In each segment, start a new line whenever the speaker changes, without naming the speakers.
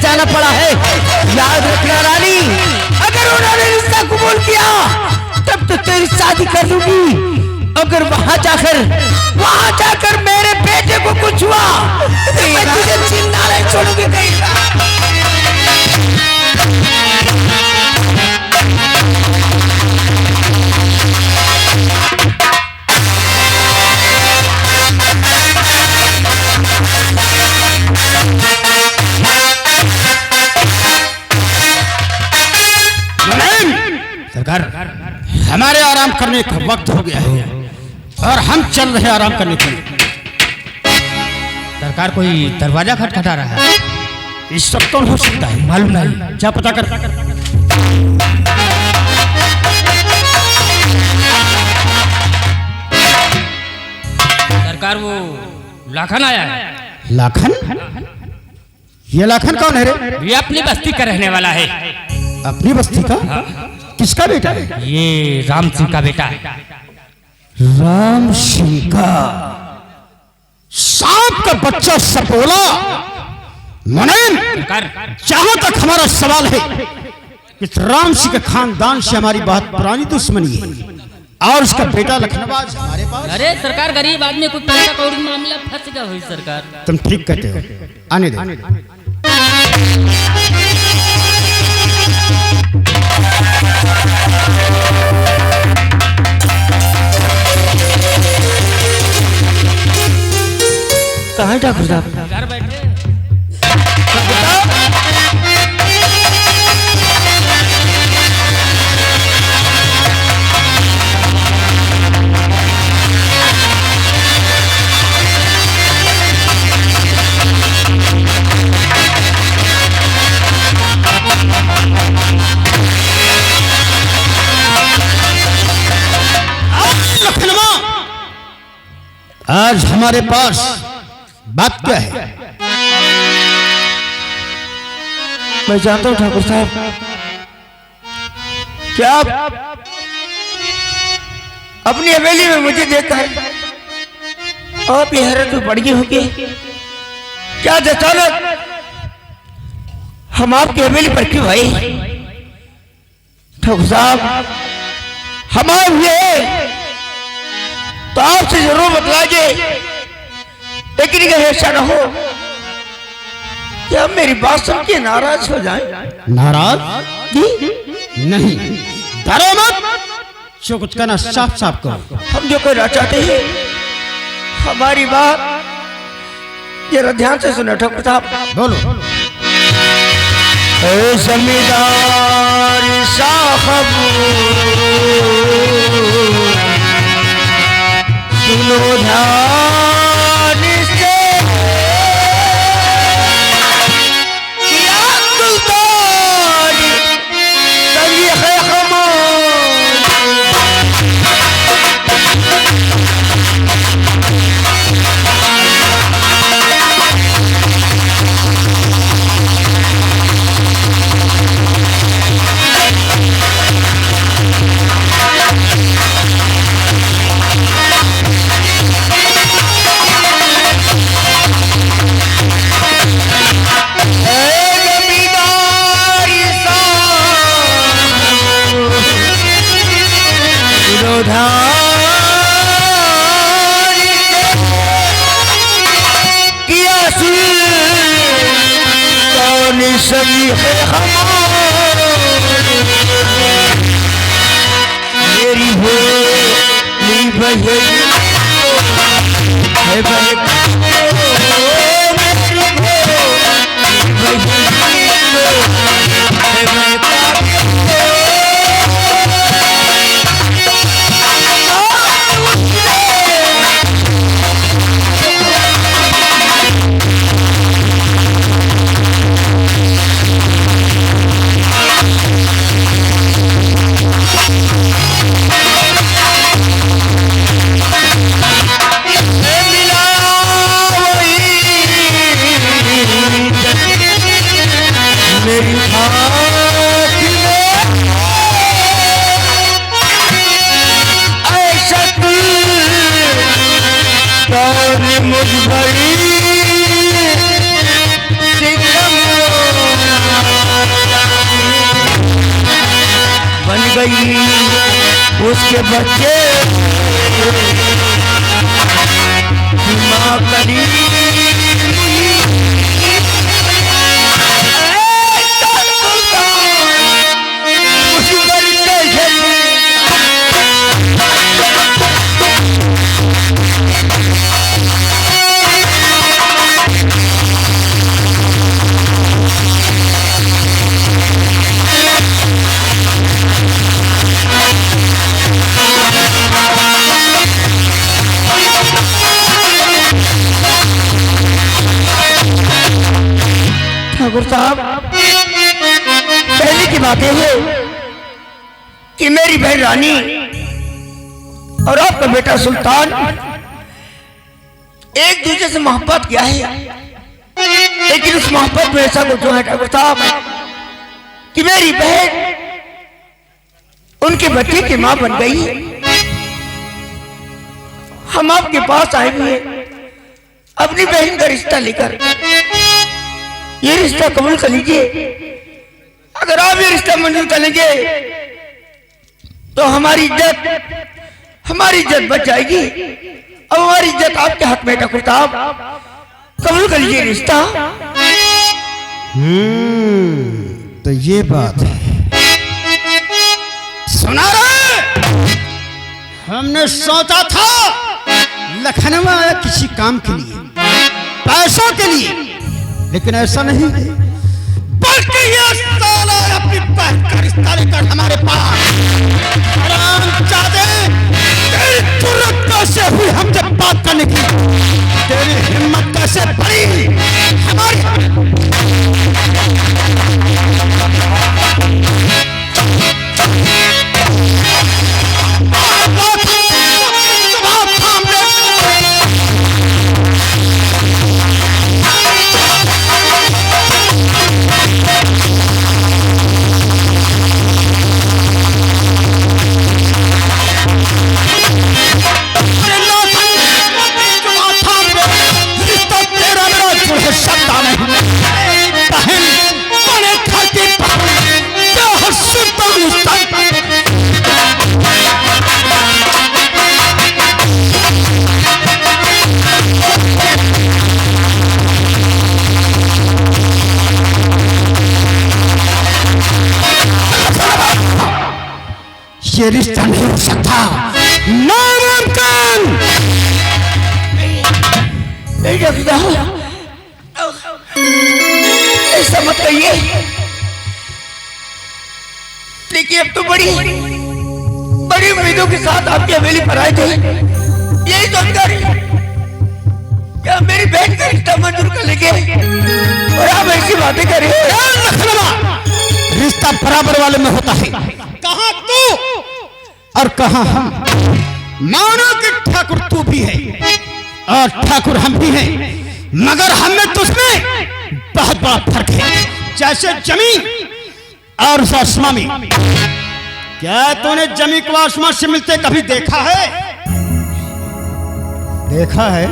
जाना पड़ा है। याद रखना रानी, अगर उन्होंने रिश्ता कबूल किया तब तो तेरी शादी कर लूंगी। अगर वहां जाकर मेरे बेटे को कुछ हुआ तो मैं तुझे जिंदा नहीं छोड़ूंगी।
सरकार, हमारे आराम करने का वक्त हो गया है और हम चल रहे आराम करने के लिए। सरकार, कोई दरवाजा खटखटा रहा है। इस वक्त कौन हो सकता है? मालूम नहीं, जा पता कर।
सरकार, वो लाखन आया है।
लाखन? ये लाखन कौन है रे?
ये अपनी बस्ती का रहने वाला है।
अपनी बस्ती का? किसका बेटा है?
ये राम सिंह का बेटा है।
राम सिंह का? सांप का बच्चा सपोला। मुनीम, जहां तक हमारा सवाल है, इस राम सिंह के खानदान से हमारी बहुत पुरानी दुश्मनी है और उसका बेटा लखनवाज हमारे पास।
अरे सरकार, गरीब आदमी कोई पैसा कौड़ी मामला फंस गया हुई सरकार।
तुम ठीक कहते हो, आने दे।
कहाँ है ठाकुर साहब?
घर बैठे।
आज हमारे पास बात क्या है?
मैं जानता हूं ठाकुर साहब, क्या आप अपनी हवेली में मुझे देखकर आप ये हैरत में पड़ गई होगी। क्या अचानक हम आपकी हवेली पर क्यों आए? ठाकुर साहब, हम ये तो आपसे जरूर बतलाइए, लेकिन ऐसा न हो कि आप मेरी बात सुन के नाराज हो जाएं।
नाराज? नहीं, डरो मत। जो कुछ कहना साफ साफ करो।
हम जो कहना चाहते हैं, हमारी बात जरा ध्यान से सुनो ठाकुर साहब।
बोलो।
जमींदार साहब सुनो ध्यान से, क्या सुल्तानी तभी है सभी है हमारी, मेरी होली बहन है बहन, के बच्चे माँ कली ठाकुर साहब, पहले की बात है कि मेरी बहन रानी और आपका बेटा सुल्तान एक दूसरे से मोहब्बत किया है, लेकिन उस मोहब्बत में ऐसा कुछ है ठाकुर साहब कि मेरी बहन उनके बच्चे की मां बन गई है। हम आपके पास आए हुए अपनी बहन का रिश्ता लेकर, ये रिश्ता कबूल कर लीजिए। अगर आप ये रिश्ता मंजूर कर लेंगे तो हमारी इज्जत बच जाएगी। अब हमारी इज्जत आपके हाथ में ठाकुर साहब, कबूल कर लीजिए रिश्ता।
तो ये बात है। सुना रहे, हमने सोचा था लखनऊ आया किसी काम के लिए, पैसों के लिए, लेकिन ऐसा नहीं, बल्कि ये साला अपनी बहन का रिश्ता लेकर हमारे पास। तेरी जरूरत कैसे हुई हमसे बात करने की? तेरी हिम्मत कैसे बढ़ी हमारी? ये रिश्ता नहीं हो सकता, नामुमकिन।
ऐसा मत कहिए, देखिए अब तो बड़ी उम्मीदों के साथ आपकी हवेली पर आए थे, यही सोचकर क्या मेरी बहन का रिश्ता मंजूर कर लेंगे और आप ऐसी बातें कर रहे हो।
रिश्ता बराबर वाले में होता है। कहाँ तू और कहाँ हम? मानो कि ठाकुर तू भी है और ठाकुर हम भी हैं, मगर हम में तुझमें बहुत बड़ा फर्क है, जैसे जमीन और आसमां में। क्या तूने जमीन को आसमां से मिलते कभी देखा है? देखा है?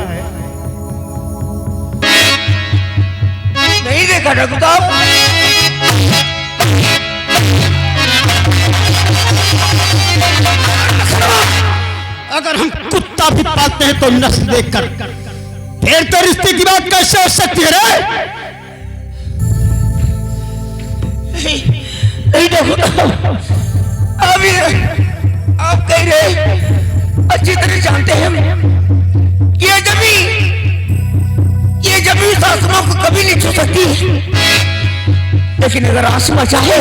नहीं देखा ठाकुर साहब।
अगर हम कुत्ता भी पालते हैं तो नस्ल देखकर, फिर तो रिश्ते की बात कैसे हो सकती है रे?
नहीं ठाकुर साहब, आप कह रहे अच्छी तरह जानते हैं ये जमीन आसमां को कभी नहीं छू सकती, लेकिन अगर आसमां चाहे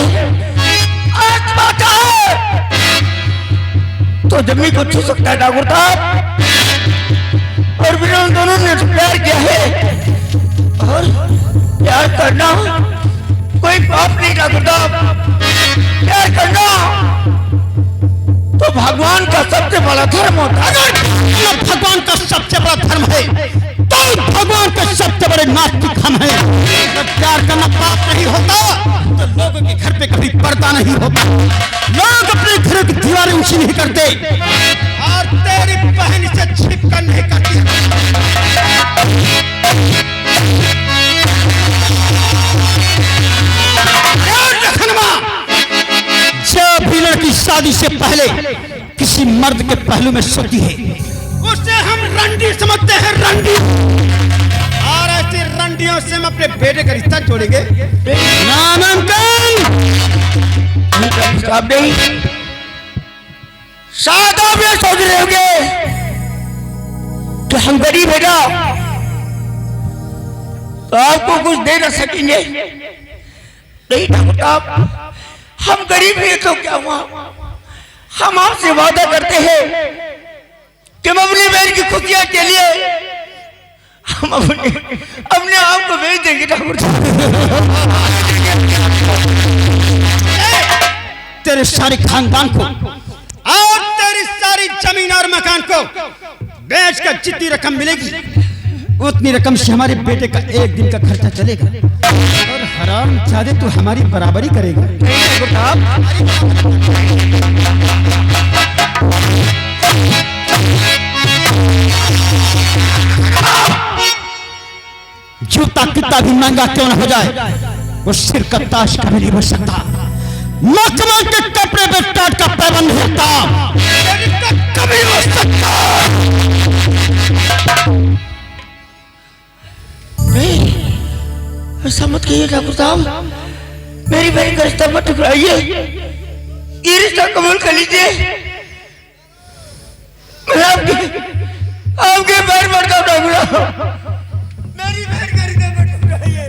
तो जमीन को छू सकता है ठाकुर साहब। और बिना उन दोनों ने तो प्यार किया है, और प्यार करना कोई पाप नहीं ठाकुर साहब। प्यार करना तो भगवान का सबसे बड़ा धर्म होता है।
अगर भगवान का सबसे बड़ा धर्म है तो भगवान के सबसे बड़े नास्तिक हम हैं। अगर प्यार करना पाप नहीं होता तो लोगों के घर पे कभी पर्दा नहीं होता, लोग अपने घरों की दीवारें ऊंची नहीं करते, और तेरी बहन से छिपकर नहीं करती। जब भी लड़की शादी से पहले किसी किसी मर्द के पहलू में सोती है उसे हम रंडी समझते हैं, रंडी। और ऐसी रंडियों से हम अपने बेटे का रिश्ता जोड़ेंगे? नामुमकिन।
साहब नहीं, शायद आप ये सोच रहे होंगे कि हम गरीब है ना तो आपको कुछ दे ना सकेंगे। नहीं ठाकुर साहब, हम गरीब हैं तो क्या हुआ, हम आपसे वादा करते हैं कि हम अपनी बहन की खुशियां के लिए हम अपने आप को बेच देंगे ठाकुर साहब।
तेरे सारे खानदान को और तेरी सारी जमीन और मकान को बेच कर जितनी रकम मिलेगी उतनी रकम से हमारे बेटे का एक दिन का खर्चा चलेगा। और हराम ज्यादा तू हमारी बराबरी करेगा। जूता कितना भी महंगा क्यों न हो जाए वो सिर का ताश कभी नहीं बच सकता। मखमल के कपड़े पे टाट का पैबंद होता कभी नहीं बच सकता।
नहीं, ऐसा मत कहिए ठाकुर साहब, मेरी बहन का रिश्ता मत ठुकराइए, ये रिश्ता कबूल कर लीजिए। मैं आपके पैर पड़ता हूँ ठाकुर साहब, मेरी बहन का रिश्ता मत ठुकराइए।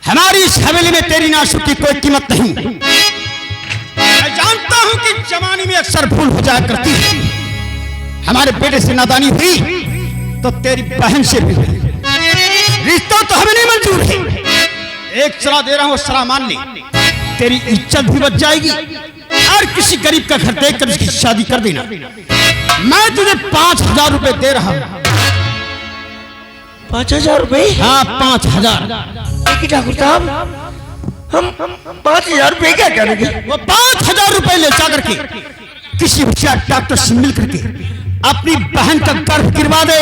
हमारी इस हवेली में तेरी नाशुक की कोई कीमत नहीं। मैं जानता हूं कि जवानी में अक्सर भूल हो जाया करती है। हमारे बेटे से नादानी हुई तो तेरी बहन से भी हुई। रिश्ता तो हमें नहीं मंजूर है। एक सलाह दे रहा हूं, सलाह मान ले, तेरी इज्जत भी बच जाएगी और किसी गरीब का घर देख कर उसकी शादी कर देना। मैं तुझे 5,000 रुपए दे रहा हूं।
5,000 रुपए?
हाँ 5,000।
ठाकुर साहब, हम 5,000 रुपए क्या करेंगे?
वो 5,000 रुपए ले जाकर के किसी होशियार डॉक्टर से मिल करके अपनी बहन का गर्भ गिरवा दे।